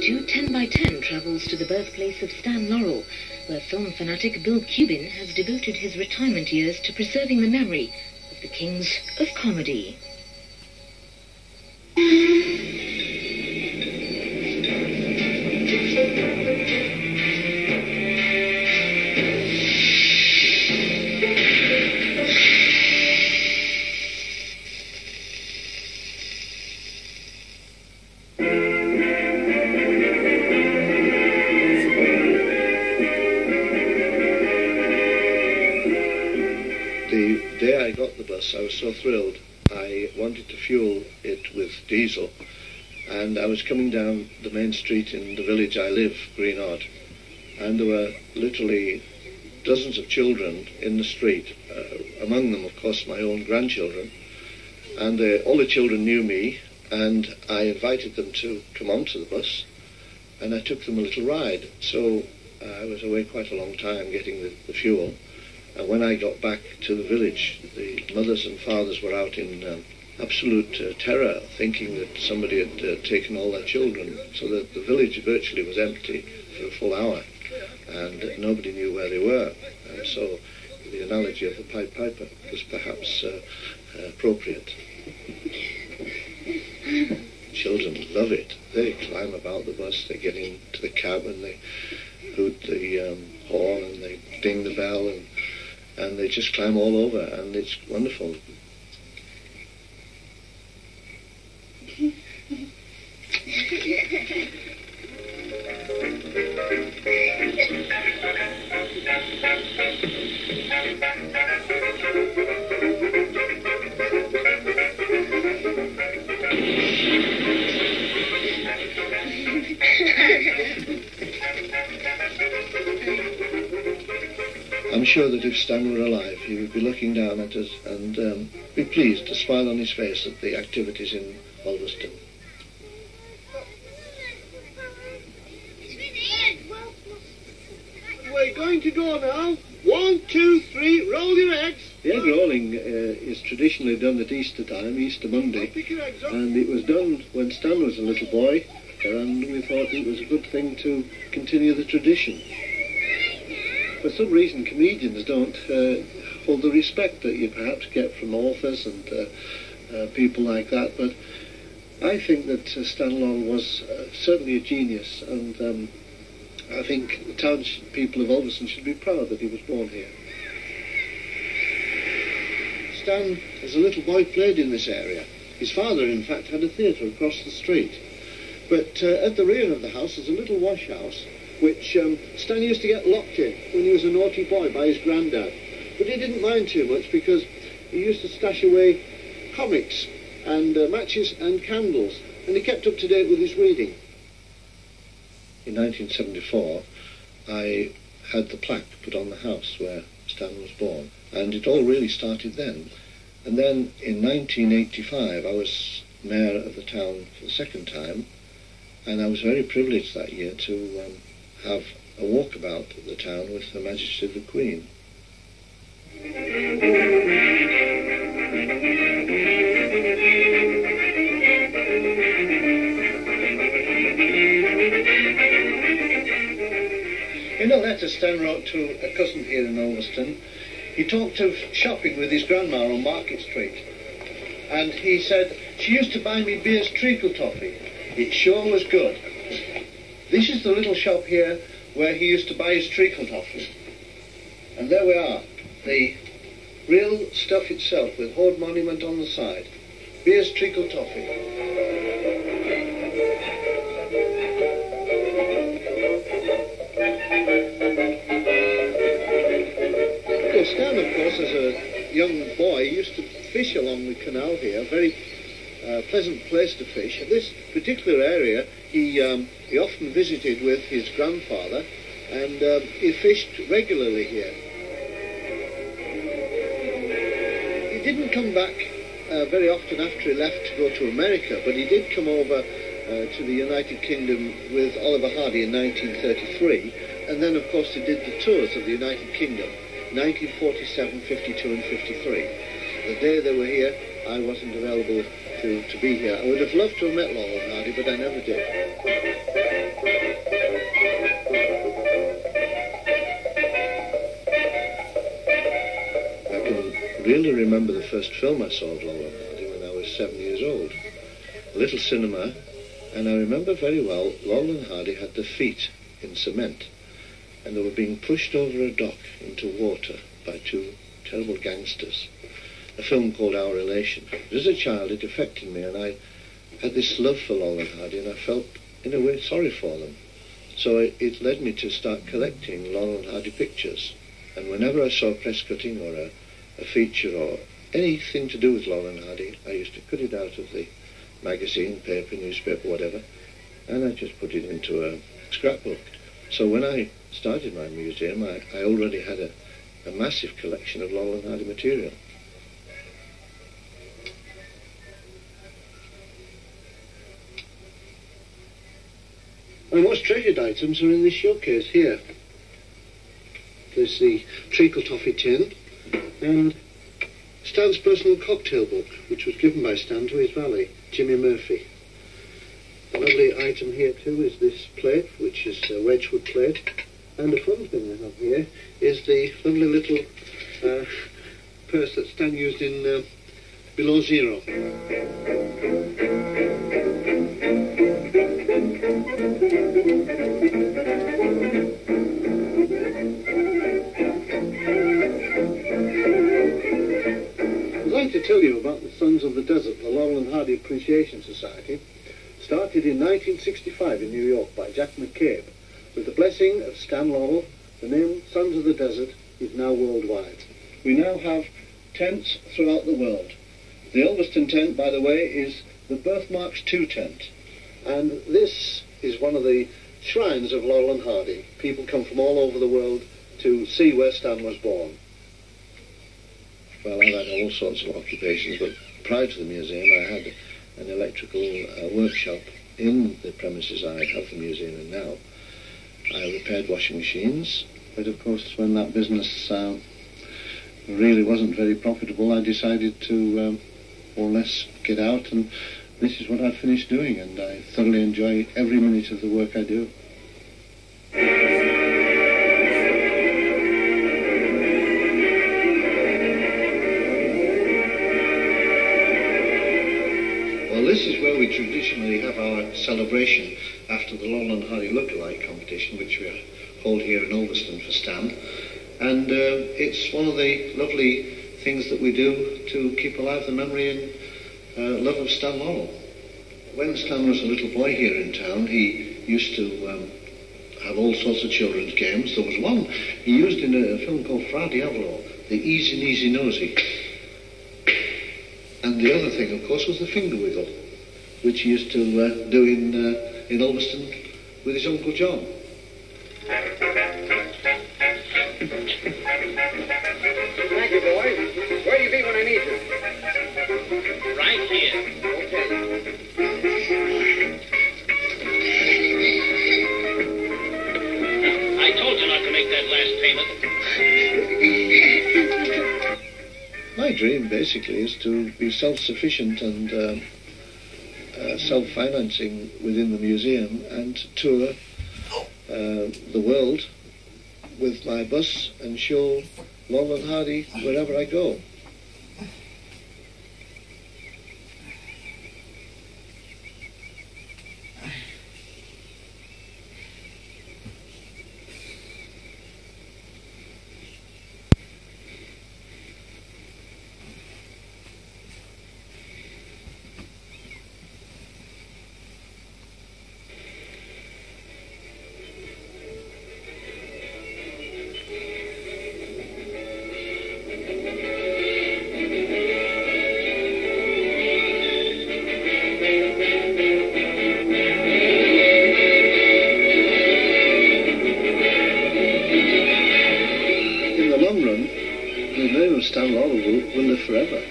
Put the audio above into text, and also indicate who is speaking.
Speaker 1: 1942, 10 by 10 travels to the birthplace of Stan Laurel, where film fanatic Bill Cubin has devoted his retirement years to preserving the memory of the kings of comedy.
Speaker 2: The day I got the bus, I was so thrilled. I wanted to fuel it with diesel, and I was coming down the main street in the village I live, Greenod, and there were literally dozens of children in the street, among them, of course, my own grandchildren, and all the children knew me, and I invited them to come onto the bus, and I took them a little ride. So I was away quite a long time getting the fuel. And when I got back to the village, the mothers and fathers were out in absolute terror, thinking that somebody had taken all their children. So that the village virtually was empty for a full hour, and nobody knew where they were. And so the analogy of the Pied Piper was perhaps appropriate. Children love it. They climb about the bus, they get into the cab and they hoot the horn and they ding the bell and they just climb all over, and it's wonderful. I'm sure that if Stan were alive, he would be looking down at us and be pleased, a smile on his face at the activities in Ulverston.
Speaker 3: We're going to go now. 1, 2, 3, roll your eggs.
Speaker 2: The egg rolling is traditionally done at Easter time, Easter Monday, and it was done when Stan was a little boy, and we thought it was a good thing to continue the tradition. For some reason, comedians don't hold the respect that you perhaps get from authors and people like that, but I think that Stan Laurel was certainly a genius, and I think the townspeople of Ulverston should be proud that he was born here. Stan, as a little boy, played in this area. His father, in fact, had a theatre across the street. But at the rear of the house is a little wash house, which Stan used to get locked in when he was a naughty boy by his granddad. But he didn't mind too much because he used to stash away comics and matches and candles, and he kept up to date with his reading. In 1974, I had the plaque put on the house where Stan was born, and it all really started then. And then in 1985, I was mayor of the town for the second time, and I was very privileged that year to have a walkabout of the town with Her Majesty the Queen. In a letter Stan wrote to a cousin here in Ulverston, he talked of shopping with his grandma on Market Street, and he said, "She used to buy me Beer's treacle toffee. It sure was good." This is the little shop here where he used to buy his treacle toffee. And there we are, the real stuff itself with Hoard Monument on the side. Beer's treacle toffee. Well, Stan, of course, as a young boy, used to fish along the canal here, a very pleasant place to fish. In this particular area, he often visited with his grandfather, and he fished regularly here. He didn't come back very often after he left to go to America, but he did come over to the United Kingdom with Oliver Hardy in 1933, and then, of course, he did the tours of the United Kingdom, 1947, 52 and 53. The day they were here, I wasn't available to be here. I would have loved to have met Laurel Hardy, but I never did. really remember the first film I saw of Laurel and Hardy when I was 7 years old. A little cinema, and I remember very well Laurel and Hardy had their feet in cement, and they were being pushed over a dock into water by two terrible gangsters. A film called Our Relation. As a child, it affected me, and I had this love for Laurel and Hardy, and I felt, in a way, sorry for them. So it led me to start collecting Laurel and Hardy pictures. And whenever I saw a press cutting or a feature or anything to do with Laurel and Hardy, I used to cut it out of the magazine, paper, newspaper, whatever, and I just put it into a scrapbook. So when I started my museum, I already had a massive collection of Laurel and Hardy material.
Speaker 3: My most treasured items are in this showcase here. There's the treacle toffee tin and Stan's personal cocktail book, which was given by Stan to his valet, Jimmy Murphy. A lovely item here too is this plate, which is a Wedgwood plate. And a fun thing I have here is the lovely little purse that Stan used in Below Zero. I'd like to tell you about the Sons of the Desert, the Laurel and Hardy Appreciation Society, started in 1965 in New York by Jack McCabe. With the blessing of Stan Laurel, the name Sons of the Desert is now worldwide. We now have tents throughout the world. The Ulverston tent, by the way, is the Birthmarks 2 tent. And this is one of the shrines of Laurel and Hardy. People come from all over the world to see where Stan was born.
Speaker 2: Well, I've had all sorts of occupations, but prior to the museum, I had an electrical workshop in the premises I have the museum in now. I repaired washing machines, but of course, when that business really wasn't very profitable, I decided to more or less get out, and this is what I've finished doing, and I thoroughly enjoy every minute of the work I do. Well, this is where we traditionally have our celebration after the Laurel and Hardy Lookalike competition, which we hold here in Ulverston for Stan. And it's one of the lovely things that we do to keep alive the memory and love of Stan Laurel. When Stan was a little boy here in town, he used to have all sorts of children's games. There was one he used in a film called Fra Diavolo, the Easy Neasy Nosy. And the other thing, of course, was the finger wiggle, which he used to do in Ulverston with his Uncle John.
Speaker 4: Thank you, boys. Where do you be when I need you? Right here. Okay. I told you not to make that last payment.
Speaker 2: My dream, basically, is to be self-sufficient and self-financing within the museum and tour the world with my bus and show Laurel and Hardy wherever I go. Stan Laurel will live forever.